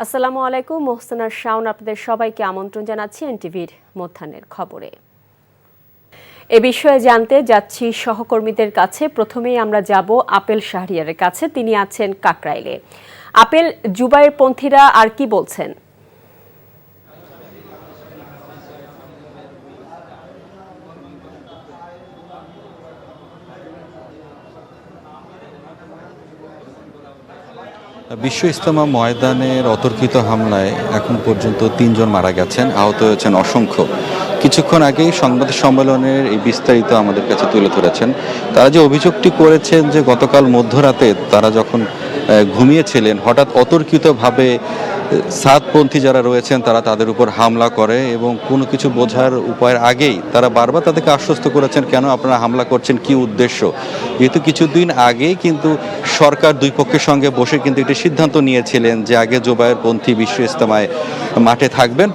আসসালামু আলাইকুম, মোহসেনা শাওন আপনাদের সবাইকে আমন্ত্রণ জানাচ্ছি এনটিভির মধ্যাহ্নের খবরে। এ বিষয়ে জানতে যাচ্ছি সহকর্মীদের কাছে। প্রথমেই আমরা যাব আপেল শাহরিয়ারের কাছে, তিনি আছেন কাকরাইলে। আপেল, জুবাইর পন্থীরা আর কি বলছেন? বিশ্ব ইজতেমা ময়দানের অতর্কিত হামলায় এখন পর্যন্ত ৩ জন মারা গেছেন, আহত হয়েছেন অসংখ্য। কিছুক্ষণ আগেই সংবাদ সম্মেলনের এই বিস্তারিত আমাদের কাছে তুলে ধরেছেন। তারা যে অভিযোগটি করেছেন যে গতকাল মধ্যরাতে তারা যখন ঘুমিয়েছিলেন হঠাৎ অতর্কিতভাবে সাদপন্থী যারা রয়েছেন তারা তাদের উপর হামলা করে এবং কোনো কিছু বোঝার উপায়ের আগেই তারা বারবার তাদেরকে আশ্বস্ত করেছেন কেন আপনারা হামলা করছেন, কি উদ্দেশ্য। যেহেতু কিছুদিন আগেই কিন্তু সরকার দুই পক্ষের সঙ্গে বসে কিন্তু একটি সিদ্ধান্ত নিয়েছিলেন যে আগে জুবায়েরপন্থী বিশ্ব ইজতেমায় মাঠে থাকবেন,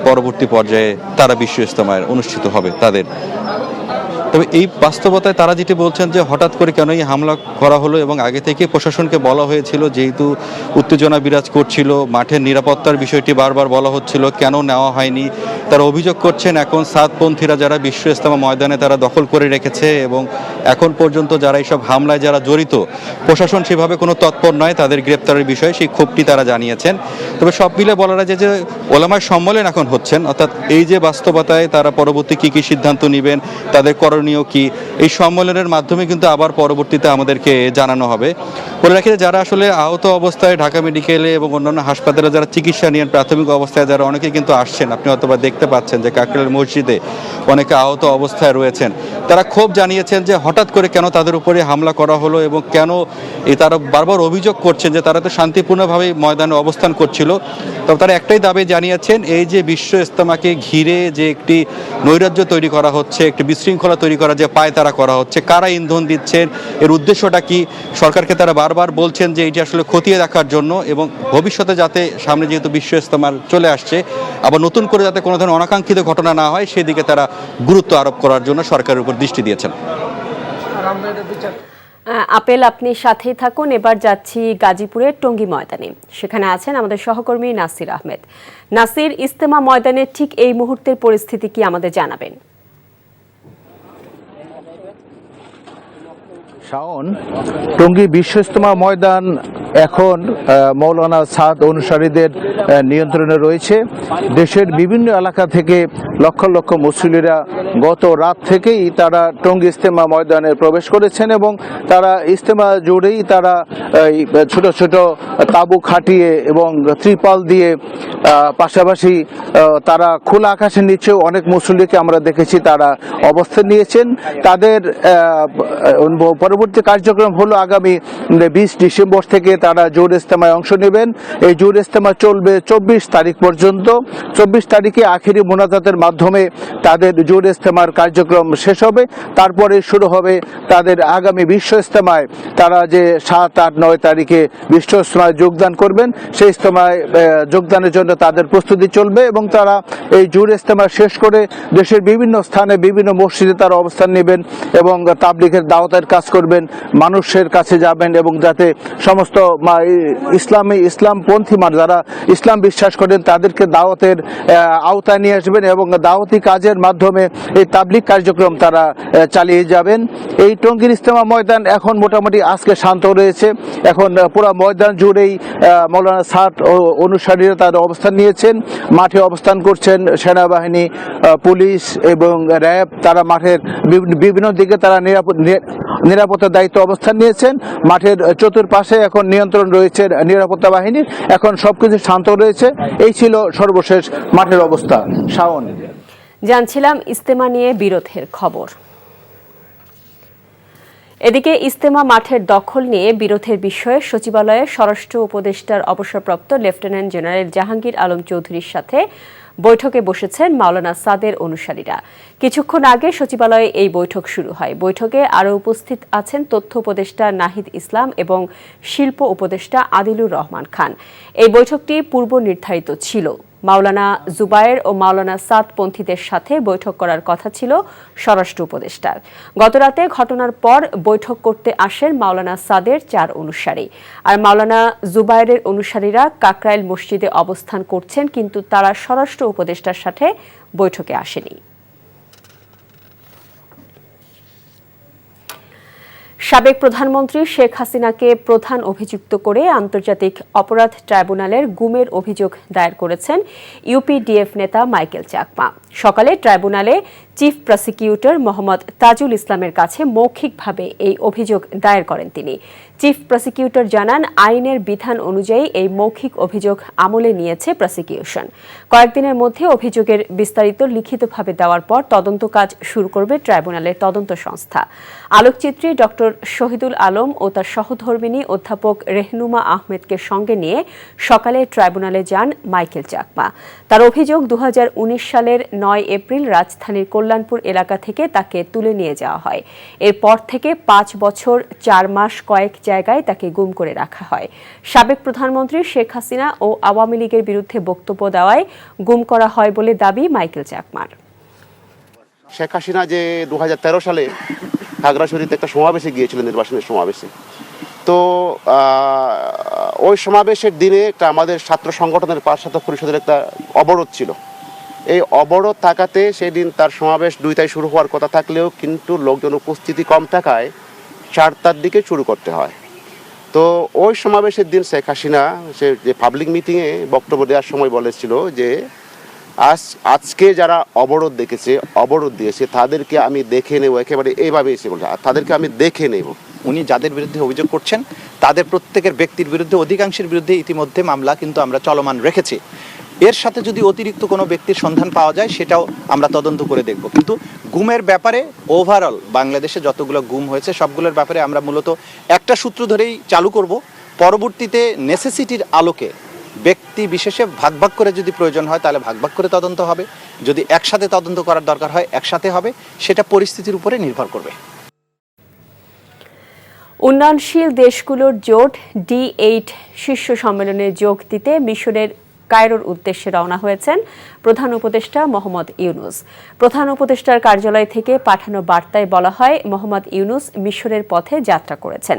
পরবর্তী পর্যায়ে তারা বিশ্ব ইজতেমায় অনুষ্ঠিত হবে তাদের। তবে এই বাস্তবতায় তারা যেটি বলছেন যে হঠাৎ করে কেন এই হামলা করা হলো এবং আগে থেকে প্রশাসনকে বলা হয়েছিল, যেহেতু উত্তেজনা বিরাজ করছিল, মাঠের নিরাপত্তার বিষয়টি বারবার বলা হচ্ছিল, কেন নেওয়া হয়নি। তারা অভিযোগ করছেন এখন সাদপন্থীরা যারা বিশ্ব ইজতেমা ময়দানে তারা দখল করে রেখেছে এবং এখন পর্যন্ত যারা এইসব হামলায় যারা জড়িত প্রশাসন সেভাবে কোনো তৎপর নয় তাদের গ্রেপ্তারের বিষয়ে, সেই ক্ষোভটি তারা জানিয়েছেন। তবে সব মিলে বলা যায় যে ওলামার সম্মেলন এখন হচ্ছেন, অর্থাৎ এই যে বাস্তবতায় তারা পরবর্তী কী সিদ্ধান্ত নেবেন, তাদের করণীয় কি, এই সম্মেলনের মাধ্যমে কিন্তু আবার পরবর্তীতে আমাদেরকে জানানো হবে। বলে রাখি যে যারা আসলে আহত অবস্থায় ঢাকা মেডিকেলে এবং অন্যান্য হাসপাতালে যারা চিকিৎসা নিয়েন প্রাথমিক অবস্থায় যারা অনেকে কিন্তু আসছেন, আপনি হয়তোবা দেখতে পাচ্ছেন যে কাকরাইল মসজিদে অনেকে আহত অবস্থায় রয়েছেন। তারা ক্ষোভ জানিয়েছেন যে হঠাৎ করে কেন তাদের উপরে হামলা করা হলো এবং কেন তারা বারবার অভিযোগ করছেন যে তারা তো শান্তিপূর্ণভাবে ময়দানে অবস্থান করছিল। তবে তারা একটাই দাবি জানিয়েছেন, এই যে বিশ্ব ইজতেমাকে ঘিরে যে একটি নৈরাজ্য তৈরি করা হচ্ছে, একটি বিশৃঙ্খলা তৈরি করা যে পায়তারা করা হচ্ছে, কারা ইন্ধন দিচ্ছেন, এর উদ্দেশ্যটা কি। সরকারকে তারা বারবার বলছেন যে এটি আসলে খতিয়ে দেখার জন্য এবং ভবিষ্যতে যাতে সামনে যেহেতু বিশ্ব ইজতেমা চলে আসছে আবার নতুন করে যাতে কোনো ধরনের অনাকাঙ্ক্ষিত ঘটনা না হয় সেদিকে তারা গুরুত্ব আরোপ করার জন্য সরকারের উপর দৃষ্টি দিয়েছেন। আপেল, আপনি সাথেই থাকুন। এবার যাচ্ছি গাজীপুরের টঙ্গী ময়দানে, সেখানে আছেন আমাদের সহকর্মী নাসির আহমেদ। নাসির, ইজতেমা ময়দানের ঠিক এই মুহূর্তের পরিস্থিতি কি আমাদের জানাবেন? শাওন, টঙ্গী বিশ্ব ইজতেমা ময়দান এখন মৌলানা সাদ অনুসারীদের নিয়ন্ত্রণে রয়েছে। দেশের বিভিন্ন এলাকা থেকে লক্ষ লক্ষ মুসল্লিরা গত রাত থেকেই তারা টঙ্গী ইজতেমা ময়দানে প্রবেশ করেছেন এবং তারা ইজতেমা জুড়েই তারা ছোট ছোট তাঁবু খাটিয়ে এবং ত্রিপাল দিয়ে পাশাপাশি তারা খোলা আকাশের নিচেও অনেক মুসল্লিকে আমরা দেখেছি তারা অবস্থান নিয়েছেন। তাদের পরবর্তী কার্যক্রম হলো আগামী 20 ডিসেম্বর থেকে তারা জোর ইজতেমায় অংশ নেবেন। এই জোর ইজতেমা চলবে 24 তারিখ পর্যন্ত। 24 তারিখে আখেরি মোনাজাতের মাধ্যমে তাদের জোর ইজতেমার কার্যক্রম শেষ হবে। তারপরে শুরু হবে তাদের আগামী বিশ্ব ইজতেমায়, তারা যে 7, 8, 9 তারিখে বিশ্ব ইজতেমায় যোগদান করবেন, সেই ইজতেমায় যোগদানের জন্য তাদের প্রস্তুতি চলবে এবং তারা এই জোর ইজতেমা শেষ করে দেশের বিভিন্ন স্থানে বিভিন্ন মসজিদে তারা অবস্থান নেবেন এবং তাবলীগের দাওয়াতের কাজ করবেন, মানুষের কাছে যাবেন এবং যাতে সমস্ত ইসলামপন্থী মানুষ যারা ইসলাম বিশ্বাস করেন তাদেরকে দাওয়াতের আওতায় নিয়ে আসবেন এবং দাওয়াতি কাজের মাধ্যমে এই তাবলীগ কার্যক্রম তারা চালিয়ে যাবেন। এই টঙ্গীর ইজতেমা ময়দান এখন মোটামুটি আজকে শান্ত রয়েছে। এখন পুরো ময়দান জুড়েই মৌলানা সাদ অনুসারীরা তারা অবস্থান নিয়েছেন, মাঠে অবস্থান করছেন সেনাবাহিনী, পুলিশ এবং র্যাব। তারা মাঠের বিভিন্ন দিকে তারা নিরাপত্তার দায়িত্ব অবস্থান নিয়েছেন। মাঠের চতুর্পাশে এখন নিয়ন্ত্রণ রয়েছে নিরাপত্তা বাহিনীর। এখন সবকিছু শান্ত রয়েছে। এই ছিল সর্বশেষ মাঠের অবস্থা। শাওন, জানছিলাম ইজতেমা নিয়ে বিরোধের খবর। এদিকে ইজতেমা মাঠের দখল নিয়ে বিরোধের বিষয়ে সচিবালয়ে স্বরাষ্ট্র উপদেষ্টার অবসরপ্রাপ্ত লেফটেন্যান্ট জেনারেল জাহাঙ্গীর আলম চৌধুরীর সাথে বৈঠকে বসেছেন মাওলানা সাদের অনুসারীরা। কিছুক্ষণ আগে সচিবালয়ে এই বৈঠক শুরু হয়। বৈঠকে আরও উপস্থিত আছেন তথ্য উপদেষ্টা নাহিদ ইসলাম এবং শিল্প উপদেষ্টা আদিলুর রহমান খান। এই বৈঠকটি পূর্ব নির্ধারিত ছিল। মাওলানা জুবায়ের ও মাওলানা সাদ পন্থীদের সাথে বৈঠক করার কথা ছিল স্বরাষ্ট্র উপদেষ্টার। গতরাতে ঘটনার পর বৈঠক করতে আসেন মাওলানা সাদের 4 অনুসারী। আর মাওলানা জুবায়েরের অনুসারীরা কাকরাইল মসজিদে অবস্থান করছেন, কিন্তু তারা স্বরাষ্ট্র উপদেষ্টার সাথে বৈঠকে আসেনি। সাবেক প্রধানমন্ত্রী শেখ হাসিনাকে প্রধান অভিযুক্ত করে আন্তর্জাতিক অপরাধ ট্রাইব্যুনালের গুমের অভিযোগ দায়ের করেছেন ইউপিডিএফ নেতা মাইকেল চাকমা। সকালে ট্রাইব্যুনালে চিফ প্রসিকিউটর মোহাম্মদ তাজুল ইসলামের কাছে মৌখিকভাবে এই অভিযোগ দায়ের করেন তিনি। চিফ প্রসিকিউটর জানান, আইনের বিধান অনুযায়ী এই মৌখিক অভিযোগ আমলে নিয়েছে প্রসিকিউশন। কয়েকদিনের মধ্যে অভিযোগের বিস্তারিত লিখিতভাবে দেওয়ার পর তদন্ত কাজ শুরু করবে ট্রাইব্যুনালের তদন্ত সংস্থা। আলোকচিত্রী ডক্টর শহীদুল আলম ও তার সহধর্মিণী অধ্যাপক রেহনুমা আহমেদকে সঙ্গে নিয়ে সকালে ট্রাইব্যুনালে যান মাইকেল চাকমা। তার অভিযোগ, 2019 সালের 9 এপ্রিল রাজধানীর কল্যাণপুর এলাকা থেকে তাকে তুলে নিয়ে যাওয়া হয়। এরপর থেকে 5 বছর 4 মাস কয়েক জায়গায় তাকে গুম করে রাখা হয়। সাবেক প্রধানমন্ত্রী শেখ হাসিনা ও আওয়ামী লীগের বিরুদ্ধে বক্তব্য দেওয়ায় গুম করা হয় বলে দাবি মাইকেল চাকমার। শেখ হাসিনা যে 2013 সালে খাগড়াছড়িতে একটা সমাবেশে গিয়েছিলেন, নির্বাচনের সমাবেশে, তো ওই সমাবেশের দিনে একটা আমাদের ছাত্র সংগঠনের ছাত্র পরিষদের একটা অবরোধ ছিল। এই অবরোধ থাকাতে সেদিন তার সমাবেশ 2টায় শুরু হওয়ার কথা থাকলেও কিন্তু লোকজন উপস্থিতি কম থাকায় 4টার দিকে শুরু করতে হয়। তো ওই সমাবেশের দিন শেখ হাসিনা সে যে পাবলিক মিটিংয়ে বক্তব্য দেওয়ার সময় বলেছিল যে আজকে যারা অবরোধ দিয়েছে তাদেরকে আমি দেখে নেব, একেবারে এইভাবে এসে বলছে, তাদেরকে আমি দেখে নেব। উনি যাদের বিরুদ্ধে অভিযোগ করছেন তাদের প্রত্যেকের ব্যক্তির বিরুদ্ধে, অধিকাংশের বিরুদ্ধে ইতিমধ্যে মামলা কিন্তু আমরা চলমান রেখেছি। এর সাথে যদি অতিরিক্ত কোনো ব্যক্তির সন্ধান পাওয়া যায় সেটাও আমরা তদন্ত করে দেখব। কিন্তু গুমের ব্যাপারে ওভারঅল বাংলাদেশে যতগুলো গুম হয়েছে সবগুলোর ব্যাপারে আমরা মূলত একটা সূত্র ধরেই চালু করব। পরবর্তীতে নেসেসিটির আলোকে ব্যক্তি বিশেষে ভাগ ভাগ করে যদি প্রয়োজন হয় তাহলে ভাগ ভাগ করে তদন্ত হবে, যদি একসাথে তদন্ত করার দরকার হয় একসাথে হবে, সেটা পরিস্থিতির উপরে নির্ভর করবে। উন্নয়নশীল দেশগুলোর জোট D8 শীর্ষ সম্মেলনে যোগ দিতে মিশরের কায়রোর উদ্দেশ্যে রওনা হয়েছেন প্রধান উপদেষ্টা মোহাম্মদ ইউনুস। প্রধান উপদেষ্টার কার্যালয় থেকে পাঠানো বার্তায় বলা হয়, মোহাম্মদ ইউনুস মিশরের পথে যাত্রা করেছেন।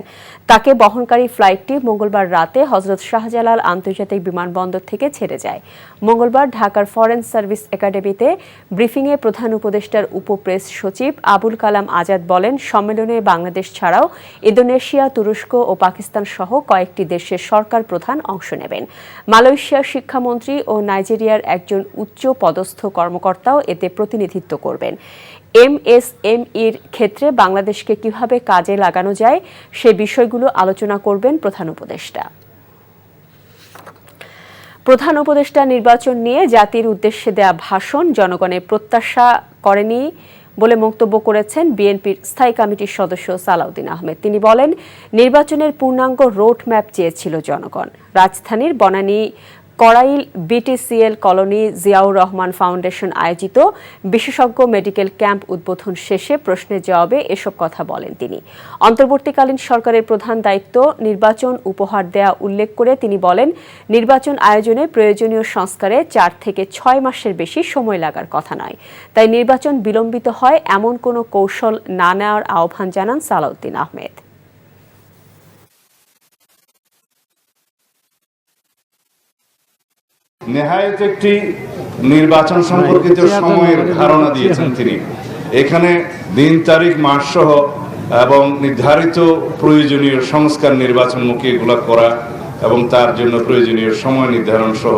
তাকে বহনকারী ফ্লাইটটি মঙ্গলবার রাতে হযরত শাহজালাল আন্তর্জাতিক বিমানবন্দর থেকে ছেড়ে যায়। মঙ্গলবার ঢাকার ফরেন সার্ভিস একাডেমিতে ব্রিফিংয়ে প্রধান উপদেষ্টার উপপ্রেস সচিব আবুল কালাম আজাদ বলেন, সম্মেলনে বাংলাদেশ ছাড়াও ইন্দোনেশিয়া, তুরস্ক ও পাকিস্তান সহ কয়েকটি দেশের সরকার প্রধান অংশ নেবেন। মালয়েশিয়ার শিক্ষামন্ত্রী ও নাইজেরিয়ার একজন উচ্চ পদস্থ কর্মকর্তাও এতে প্রতিনিধিত্ব করবেন। MSMEর ক্ষেত্রে বাংলাদেশকে কিভাবে কাজে লাগানো যায় সে বিষয়গুলো আলোচনা করবেন প্রধান উপদেষ্টা। প্রধান উপদেষ্টা নির্বাচন নিয়ে জাতির উদ্দেশ্যে দেয়া ভাষণ জনগণের প্রত্যাশা করেনি বলে মন্তব্য করেছেন বিএনপির স্থায়ী কমিটির সদস্য সালাউদ্দিন আহমেদ। তিনি বলেন, নির্বাচনের পূর্ণাঙ্গ রোড ম্যাপ চেয়েছিল জনগণ। রাজধানীর Banani Korail BTCL colony Ziaur Rahman foundation আয়োজিত বিশেষজ্ঞ মেডিকেল ক্যাম্প উদ্বোধন শেষে প্রশ্নের জবাবে এসব কথা বলেন তিনি। অন্তর্বর্তীকালীন সরকারের প্রধান দায়িত্ব নির্বাচন উপহার দেয়া উল্লেখ করে তিনি বলেন, নির্বাচন আয়োজনে প্রয়োজনীয় সংস্কারে 4 থেকে 6 মাসের বেশি সময় লাগার কথা নয়। তাই নির্বাচন বিলম্বিত হয় এমন কোনো কৌশল না নেওয়ার আহ্বান জানান সালাউদ্দিন আহমেদ। নেহায়েত একটি নির্বাচন সম্পর্কিত সময়ের ধারণা দিয়েছেন তিনি। এখানে দিন, তারিখ, মাস সহ এবং নির্ধারিত প্রয়োজনীয় সংস্কার নির্বাচনমুখী এগুলো করা এবং তার জন্য প্রয়োজনীয় সময় নির্ধারণ সহ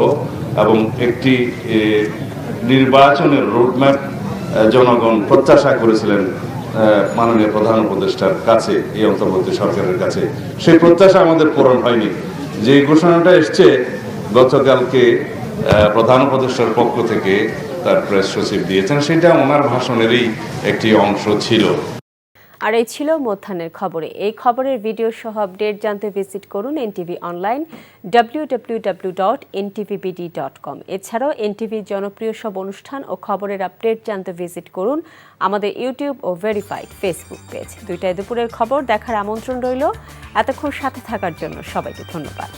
এবং একটি নির্বাচনের রোডম্যাপ জনগণ প্রত্যাশা করেছিলেন মাননীয় প্রধান উপদেষ্টার কাছে, এই অন্তর্বর্তী সরকারের কাছে। সেই প্রত্যাশা আমাদের পূরণ হয়নি। যে ঘোষণাটা এসছে গতকালকে প্রধান উপদেষ্টার পক্ষ থেকে তার প্রেস সচিব দিয়েছেন, সেটা ওনার ভাষণেরই একটি অংশ ছিল। আর এই ছিল মধ্যাহ্নের খবরে। এই খবরের ভিডিও সহ আপডেট জানতে ভিজিট করুন NTV অনলাইন www.ntvbd.com। এছাড়াও NTVর জনপ্রিয় সব অনুষ্ঠান ও খবরের আপডেট জানতে ভিজিট করুন আমাদের ইউটিউব ও ভেরিফাইড ফেসবুক পেজ। 2টায় দুপুরের খবর দেখার আমন্ত্রণ রইল। এতক্ষণ সাথে থাকার জন্য সবাইকে ধন্যবাদ।